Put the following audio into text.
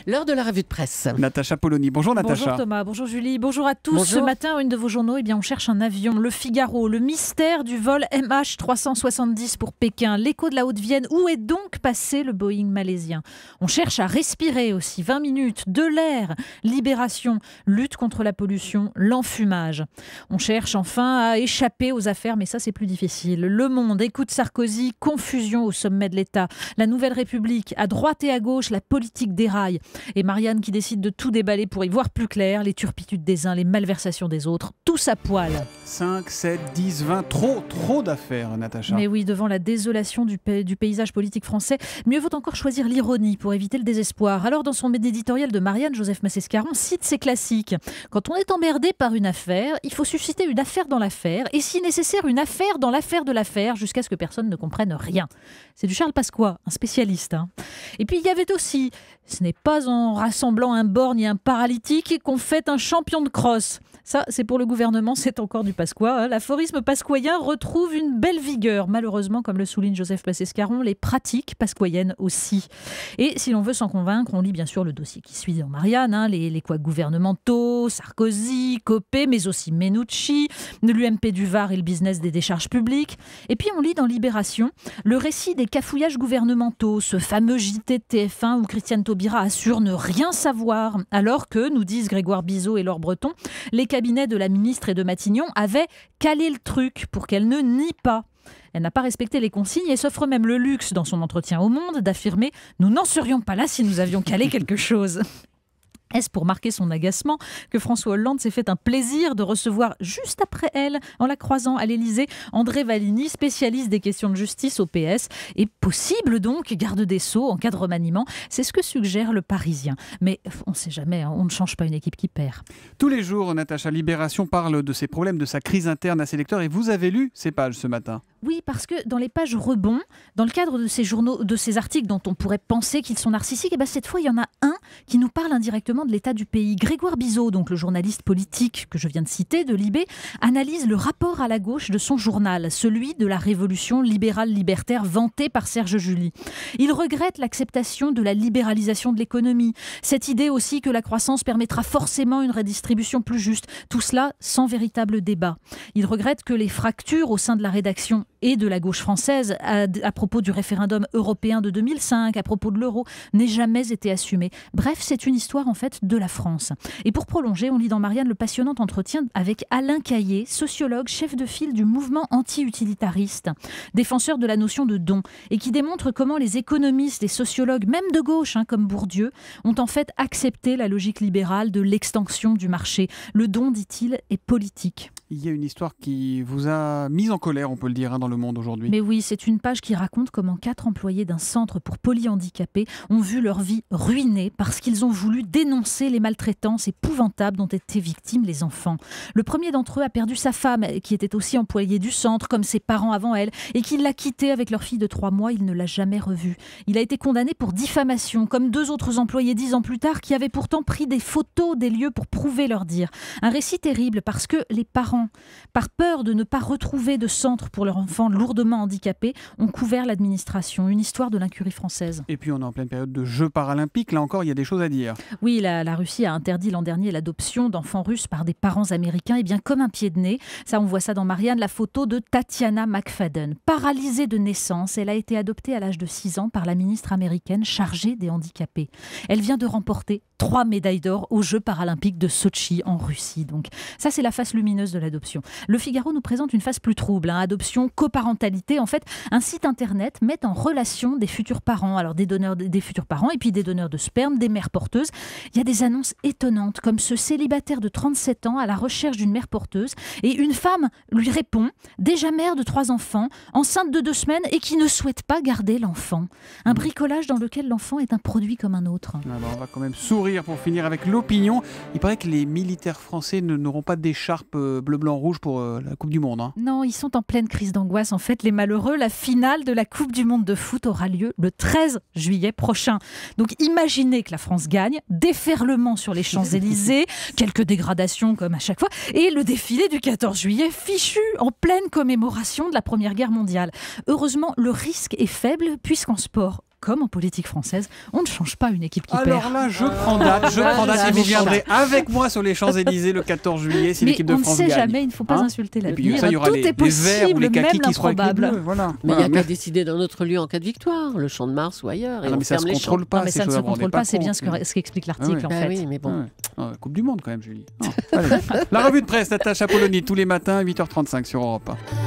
L'heure de la revue de presse. Natacha Polony. Bonjour Natacha. Bonjour Thomas, bonjour Julie, bonjour à tous. Bonjour. Ce matin, une de vos journaux, on cherche un avion. Le Figaro, le mystère du vol MH370 pour Pékin. L'Écho de la Haute-Vienne, où est donc passé le Boeing malaisien? On cherche à respirer aussi. 20 minutes, de l'air, Libération, lutte contre la pollution, l'enfumage. On cherche enfin à échapper aux affaires, mais ça c'est plus difficile. Le Monde, écoute Sarkozy, confusion au sommet de l'État. La Nouvelle République, à droite et à gauche, la politique déraille. Et Marianne qui décide de tout déballer pour y voir plus clair, les turpitudes des uns, les malversations des autres, tous à poil. 5, 7, 10, 20, trop d'affaires, Natacha. Mais oui, devant la désolation du paysage politique français, mieux vaut encore choisir l'ironie pour éviter le désespoir. Alors dans son éditorial de Marianne, Joseph Massescaron cite ses classiques. Quand on est emmerdé par une affaire, il faut susciter une affaire dans l'affaire, et si nécessaire, une affaire dans l'affaire de l'affaire, jusqu'à ce que personne ne comprenne rien. C'est du Charles Pasqua, un spécialiste. Et puis il y avait aussi, ce n'est pas en rassemblant un borgne et un paralytique qu'on fait un champion de crosse. Ça, c'est pour le gouvernement, c'est encore du Pasqua. L'aphorisme pasquoyen retrouve une belle vigueur. Malheureusement, comme le souligne Joseph Massescaron, les pratiques pasquoyennes aussi. Et si l'on veut s'en convaincre, on lit bien sûr le dossier qui suit dans Marianne, les couacs gouvernementaux, Sarkozy, Copé, mais aussi Menucci, l'UMP du Var et le business des décharges publiques. Et puis on lit dans Libération le récit des cafouillages gouvernementaux, ce fameux JT de TF1 où Christiane Taubira assure ne rien savoir, alors que, nous disent Grégoire Bizot et Laure Breton, les cabinets de la ministre et de Matignon avaient calé le truc pour qu'elle ne nie pas. Elle n'a pas respecté les consignes et s'offre même le luxe, dans son entretien au Monde, d'affirmer « Nous n'en serions pas là si nous avions calé quelque chose ». Est-ce pour marquer son agacement que François Hollande s'est fait un plaisir de recevoir juste après elle, en la croisant à l'Élysée, André Valigny, spécialiste des questions de justice au PS, et possible donc garde des Sceaux en cas de remaniement? C'est ce que suggère le Parisien. Mais on ne sait jamais, on ne change pas une équipe qui perd. Tous les jours, Natacha, Libération parle de ses problèmes, de sa crise interne à ses lecteurs, et vous avez lu ces pages ce matin. Oui, parce que dans les pages rebond, dans le cadre de ces journaux, de ces articles dont on pourrait penser qu'ils sont narcissiques, et cette fois, il y en a un qui nous parle indirectement de l'état du pays. Grégoire Bizot, donc le journaliste politique que je viens de citer, de Libé, analyse le rapport à la gauche de son journal, celui de la révolution libérale libertaire vantée par Serge July. Il regrette l'acceptation de la libéralisation de l'économie, cette idée aussi que la croissance permettra forcément une redistribution plus juste, tout cela sans véritable débat. Il regrette que les fractures au sein de la rédaction et de la gauche française à propos du référendum européen de 2005, à propos de l'euro, n'aient jamais été assumées. Bref, c'est une histoire en fait de la France. Et pour prolonger, on lit dans Marianne le passionnant entretien avec Alain Caillé, sociologue, chef de file du mouvement anti-utilitariste, défenseur de la notion de don, et qui démontre comment les économistes, les sociologues, même de gauche, comme Bourdieu, ont en fait accepté la logique libérale de l'extension du marché. Le don, dit-il, est politique. Il y a une histoire qui vous a mise en colère, on peut le dire, dans Le Monde aujourd'hui. Mais oui, c'est une page qui raconte comment 4 employés d'un centre pour polyhandicapés ont vu leur vie ruinée parce qu'ils ont voulu dénoncer les maltraitances épouvantables dont étaient victimes les enfants. Le premier d'entre eux a perdu sa femme, qui était aussi employée du centre, comme ses parents avant elle, et qui l'a quitté avec leur fille de 3 mois. Il ne l'a jamais revue. Il a été condamné pour diffamation, comme 2 autres employés 10 ans plus tard, qui avaient pourtant pris des photos des lieux pour prouver leur dire. Un récit terrible parce que les parents, par peur de ne pas retrouver de centre pour leur enfant lourdement handicapé, ont couvert l'administration. Une histoire de l'incurie française. Et puis on est en pleine période de Jeux paralympiques. Là encore, il y a des choses à dire. Oui, la Russie a interdit l'an dernier l'adoption d'enfants russes par des parents américains. Et bien comme un pied de nez, ça on voit ça dans Marianne, la photo de Tatiana McFadden. Paralysée de naissance, elle a été adoptée à l'âge de 6 ans par la ministre américaine chargée des handicapés. Elle vient de remporter 3 médailles d'or aux Jeux paralympiques de Sotchi en Russie. Donc ça c'est la face lumineuse de l'adoption. Le Figaro nous présente une face plus trouble, adoption, coparentalité. En fait, un site internet met en relation des futurs parents, alors des futurs parents et puis des donneurs de sperme, des mères porteuses. Il y a des annonces étonnantes, comme ce célibataire de 37 ans à la recherche d'une mère porteuse, et une femme lui répond, déjà mère de 3 enfants, enceinte de 2 semaines et qui ne souhaite pas garder l'enfant. Un bricolage dans lequel l'enfant est un produit comme un autre. Alors on va quand même sourire pour finir avec l'opinion. Il paraît que les militaires français n'auront pas d'écharpe bleu, blanc, rouge pour la Coupe du Monde. Non, ils sont en pleine crise d'angoisse. En fait, les malheureux, la finale de la Coupe du Monde de foot aura lieu le 13 juillet prochain. Donc imaginez que la France gagne, déferlement sur les Champs-Élysées, quelques dégradations comme à chaque fois, et le défilé du 14 juillet fichu en pleine commémoration de la Première Guerre mondiale. Heureusement, le risque est faible puisqu'en sport, comme en politique française, on ne change pas une équipe qui perd. Alors là, je prends date et vous viendrez avec moi sur les Champs-Élysées le 14 juillet si l'équipe de France gagne. Mais on ne sait jamais, il ne faut pas insulter l'avenir. Ça, il y aura tout est possible, les même kakis qui seront l'improbable. avec les bleus, voilà. Mais il n'y a qu'à décider d'un autre lieu en cas de victoire, le Champ de Mars ou ailleurs. Et mais ça ne se contrôle pas. Non, mais ça ne se contrôle pas, c'est bien ce qu'explique l'article en fait. Oui, mais bon. Coupe du Monde quand même, Julie. La revue de presse, Natacha Polony, tous les matins, 8h35 sur Europe 1.